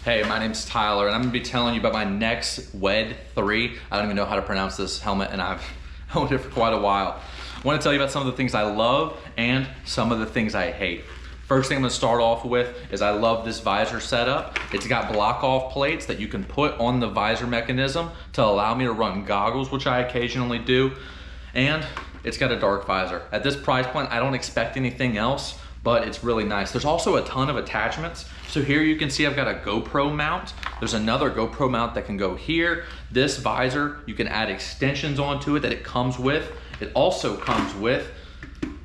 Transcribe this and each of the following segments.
Hey, my name's Tyler, and I'm gonna be telling you about my Nexx X.WED3. I don't even know how to pronounce this helmet, and I've owned it for quite a while. I wanna tell you about some of the things I love and some of the things I hate. First thing I'm gonna start off with is I love this visor setup. It's got block off plates that you can put on the visor mechanism to allow me to run goggles, which I occasionally do. And it's got a dark visor. At this price point, I don't expect anything else, but it's really nice. There's also a ton of attachments. So here you can see I've got a GoPro mount. There's another GoPro mount that can go here. This visor, you can add extensions onto it that it comes with. It also comes with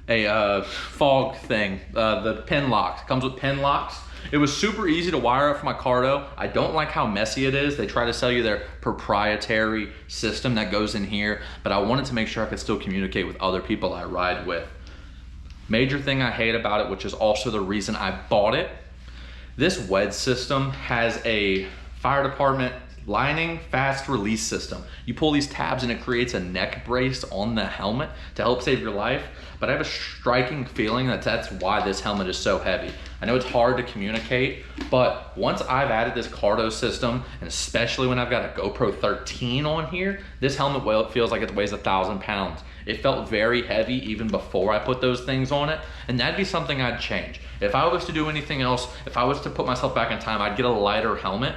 a fog thing, the pin locks. It comes with pin locks. It was super easy to wire up for my Cardo. I don't like how messy it is. They try to sell you their proprietary system that goes in here, but I wanted to make sure I could still communicate with other people I ride with. Major thing I hate about it, which is also the reason I bought it, this WED system has a fire department lining fast release system. You pull these tabs and it creates a neck brace on the helmet to help save your life. But I have a striking feeling that that's why this helmet is so heavy. I know it's hard to communicate, but once I've added this Cardo system, and especially when I've got a GoPro 13 on here, this helmet, well, it feels like it weighs 1,000 pounds. It felt very heavy even before I put those things on it, and that'd be something I'd change. If I was to do anything else, if I was to put myself back in time, I'd get a lighter helmet.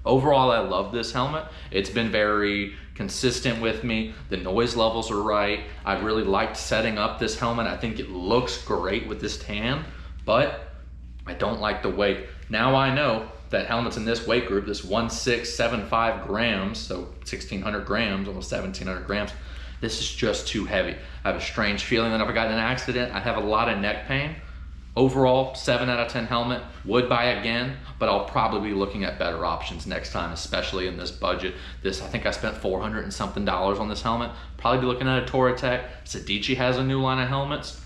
Overall, I love this helmet. It's been very consistent with me. The noise levels are right. I really liked setting up this helmet. I think it looks great with this tan, but I don't like the weight. Now I know that helmets in this weight group, this 1675 grams, so 1,600 grams, almost 1,700 grams, this is just too heavy. I have a strange feeling that if I got in an accident, I'd have a lot of neck pain. Overall, 7 out of 10 helmet, would buy again, but I'll probably be looking at better options next time, especially in this budget. I think I spent $400 and something on this helmet. Probably be looking at a Touratech. Sedici has a new line of helmets.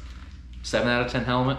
7 out of 10 helmet,